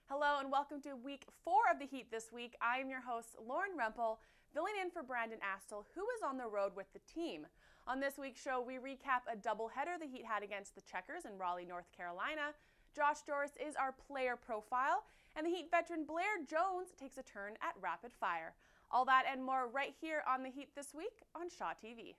Hello and welcome to week 4 of the Heat this week. I am your host, Lauren Rempel, filling in for Brandon Astle, who is on the road with the team. On this week's show, we recap a doubleheader the Heat had against the Checkers in Raleigh, North Carolina. Josh Doris is our player profile, and the Heat veteran Blair Jones takes a turn at rapid fire. All that and more right here on the Heat this week on Shaw TV.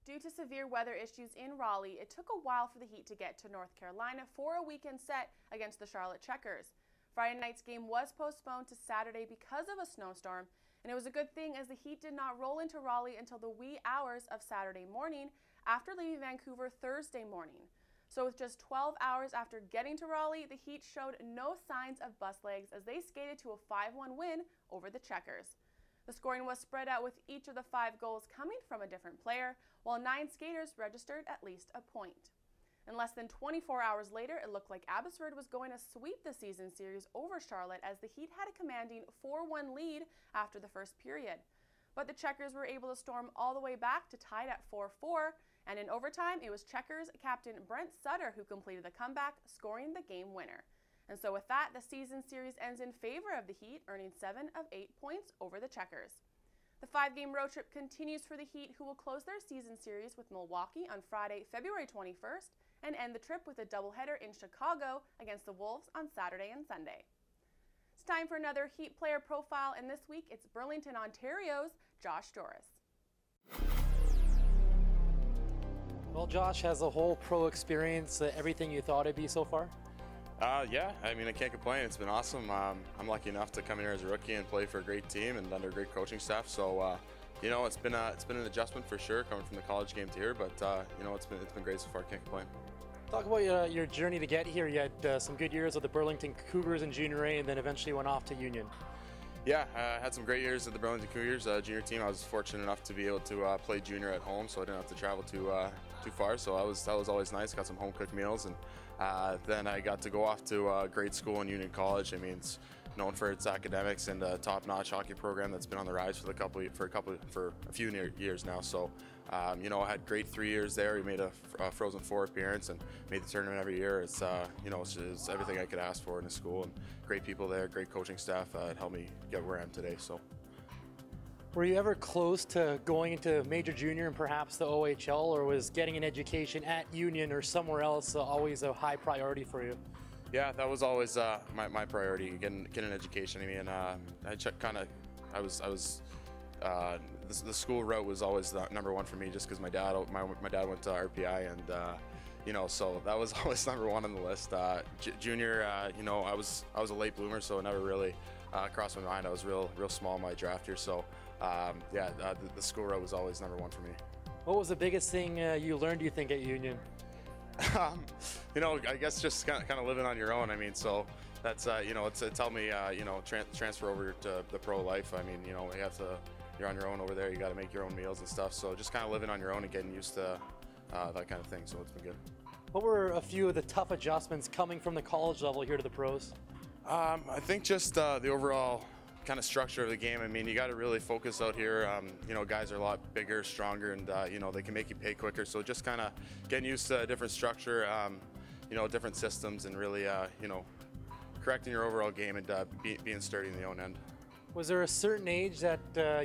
Due to severe weather issues in Raleigh, it took a while for the Heat to get to North Carolina for a weekend set against the Charlotte Checkers. Friday night's game was postponed to Saturday because of a snowstorm, and it was a good thing as the Heat did not roll into Raleigh until the wee hours of Saturday morning after leaving Vancouver Thursday morning. So with just 12 hours after getting to Raleigh, the Heat showed no signs of bus legs as they skated to a 5-1 win over the Checkers. The scoring was spread out with each of the 5 goals coming from a different player, while 9 skaters registered at least a point. And less than 24 hours later, it looked like Abbotsford was going to sweep the season series over Charlotte as the Heat had a commanding 4-1 lead after the first period. But the Checkers were able to storm all the way back to tie it at 4-4, and in overtime, it was Checkers captain Brent Sutter who completed the comeback, scoring the game winner. And so with that, the season series ends in favor of the Heat, earning 7 of 8 points over the Checkers. The 5-game road trip continues for the Heat, who will close their season series with Milwaukee on Friday, February 21st, and end the trip with a doubleheader in Chicago against the Wolves on Saturday and Sunday. It's time for another Heat player profile, and this week it's Burlington, Ontario's Josh Doris. Well, Josh has a whole pro experience, everything you thought it'd be so far? Yeah, I mean, I can't complain. It's been awesome. I'm lucky enough to come in here as a rookie and play for a great team and under a great coaching staff. So, you know, it's been an adjustment for sure coming from the college game to here. But you know, it's been great so far. Can't complain. Talk about your journey to get here. You had some good years with the Burlington Cougars in Junior A, and then eventually went off to Union. Yeah, I had some great years at the Burlington Cougars junior team. I was fortunate enough to be able to play junior at home, so I didn't have to travel too far. So that was always nice. Got some home cooked meals, and then I got to go off to grade school in Union College. I mean, it's known for its academics and a top-notch hockey program that's been on the rise for a few years now. So, you know, I had great 3 years there. We made a Frozen Four appearance and made the tournament every year. It's you know, it's everything I could ask for in a school, and great people there, great coaching staff. It helped me get where I am today. So. Were you ever close to going into major junior and perhaps the OHL, or was getting an education at Union or somewhere else always a high priority for you? Yeah, that was always my priority, getting an education. I mean, the school route was always the number one for me, just because my dad went to RPI, and you know, so that was always number one on the list. Junior, you know, I was a late bloomer, so it never really crossed my mind. I was real small in my draft year, so yeah, the school route was always number one for me. What was the biggest thing you learned, do you think, at Union? You know, I guess just kind of living on your own. I mean, so that's you know, it's helped me you know, transfer over to the pro life. I mean, you know, you're on your own over there. You got to make your own meals and stuff. So just kind of living on your own and getting used to that kind of thing. So it's been good. What were a few of the tough adjustments coming from the college level here to the pros? I think just the overall kind of structure of the game. I mean, you got to really focus out here. You know, guys are a lot bigger, stronger, and you know, they can make you pay quicker. So just kind of getting used to a different structure, you know, different systems, and really, you know, correcting your overall game and being sturdy in the own end. Was there a certain age that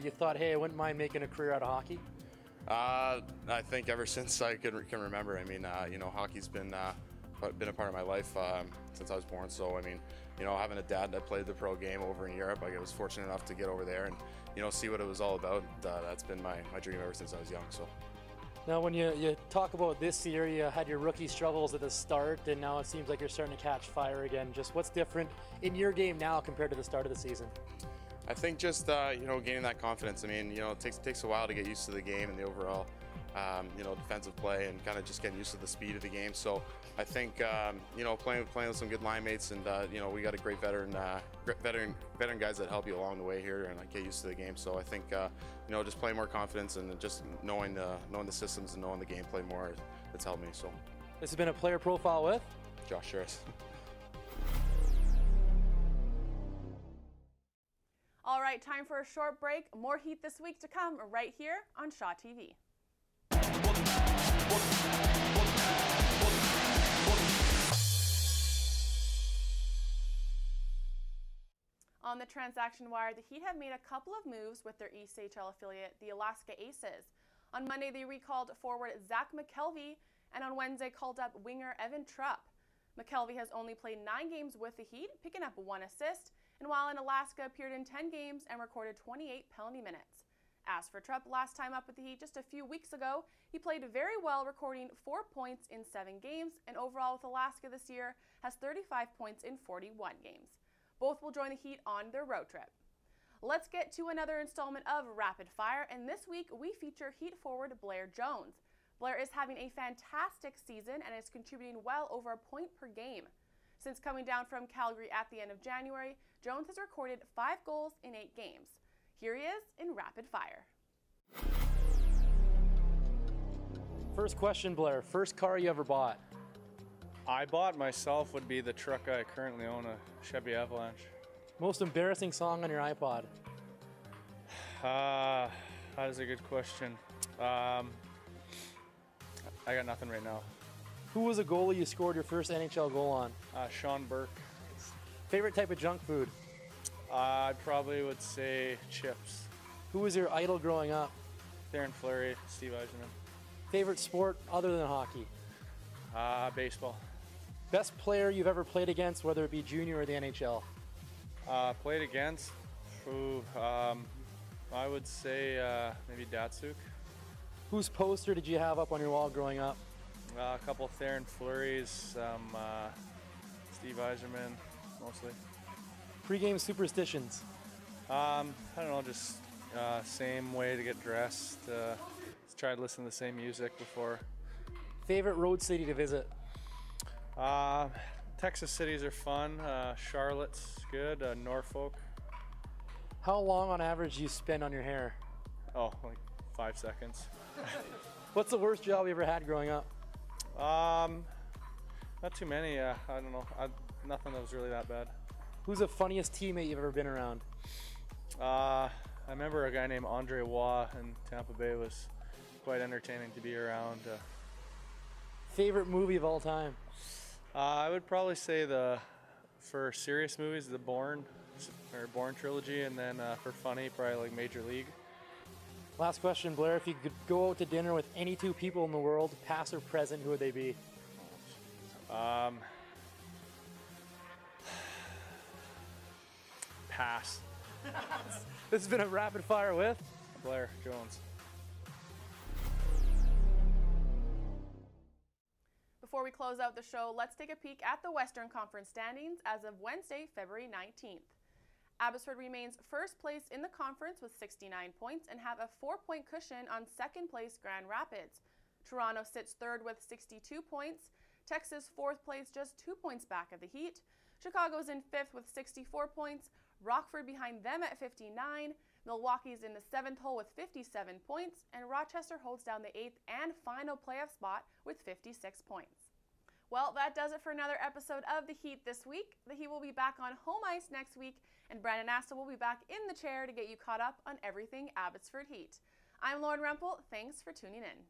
you thought, hey, I wouldn't mind making a career out of hockey? I think ever since I can remember. I mean, you know, hockey's been a part of my life since I was born. So I mean, you know, having a dad that played the pro game over in Europe, I was fortunate enough to get over there and, you know, see what it was all about. That's been my dream ever since I was young. So. Now, when you talk about this year, you had your rookie struggles at the start, and now it seems like you're starting to catch fire again. Just what's different in your game now compared to the start of the season? I think just you know, gaining that confidence. I mean, you know, it takes a while to get used to the game and the overall defensive play and kind of just getting used to the speed of the game. So I think, playing with some good line mates, and we got a great veteran guys that help you along the way here and get used to the game. So I think, just playing more confidence and just knowing the systems and knowing the gameplay more, it's helped me. So this has been a player profile with Josh Harris. All right, time for a short break. More Heat this week to come right here on Shaw TV. On the transaction wire, the Heat have made a couple of moves with their ECHL affiliate, the Alaska Aces. On Monday, they recalled forward Zach McKelvey, and on Wednesday called up winger Evan Trupp. McKelvey has only played 9 games with the Heat, picking up 1 assist, and while in Alaska appeared in 10 games and recorded 28 penalty minutes. As for Trupp, last time up with the Heat just a few weeks ago, he played very well, recording 4 points in 7 games, and overall with Alaska this year has 35 points in 41 games. Both will join the Heat on their road trip. Let's get to another installment of Rapid Fire, and this week we feature Heat forward Blair Jones. Blair is having a fantastic season and is contributing well over a point per game. Since coming down from Calgary at the end of January, Jones has recorded 5 goals in 8 games. Here he is in Rapid Fire. First question, Blair. First car you ever bought? I bought myself would be the truck I currently own, a Chevy Avalanche. Most embarrassing song on your iPod? That is a good question. I got nothing right now. Who was a goalie you scored your first NHL goal on? Sean Burke. Favorite type of junk food? I probably would say chips. Who was your idol growing up? Darren Fleury, Steve Eisenman. Favorite sport other than hockey? Baseball. Best player you've ever played against, whether it be junior or the NHL? Played against? I would say maybe Datsuk. Whose poster did you have up on your wall growing up? A couple of Darren Fleury's, Steve Eiserman, mostly. Pre-game superstitions? I don't know, just same way to get dressed. Try to listen to the same music before. Favorite road city to visit? Texas cities are fun. Charlotte's good. Norfolk. How long on average do you spend on your hair? Oh, like 5 seconds. What's the worst job you ever had growing up? Not too many. I don't know. Nothing that was really that bad. Who's the funniest teammate you've ever been around? I remember a guy named Andre Waugh in Tampa Bay was quite entertaining to be around. Favorite movie of all time? I would probably say for serious movies, the Bourne trilogy, and then for funny, probably like Major League. Last question, Blair. If you could go out to dinner with any 2 people in the world, past or present, who would they be? Pass. This has been a Rapid Fire with Blair Jones. Before we close out the show, let's take a peek at the Western Conference standings as of Wednesday, February 19th. Abbotsford remains first place in the conference with 69 points and have a 4-point cushion on second place Grand Rapids. Toronto sits third with 62 points. Texas fourth place, just 2 points back of the Heat. Chicago's in fifth with 64 points. Rockford behind them at 59. Milwaukee's in the 7th hole with 57 points. And Rochester holds down the 8th and final playoff spot with 56 points. Well, that does it for another episode of The Heat this week. The Heat will be back on home ice next week, and Brandon Asta will be back in the chair to get you caught up on everything Abbotsford Heat. I'm Lauren Rempel. Thanks for tuning in.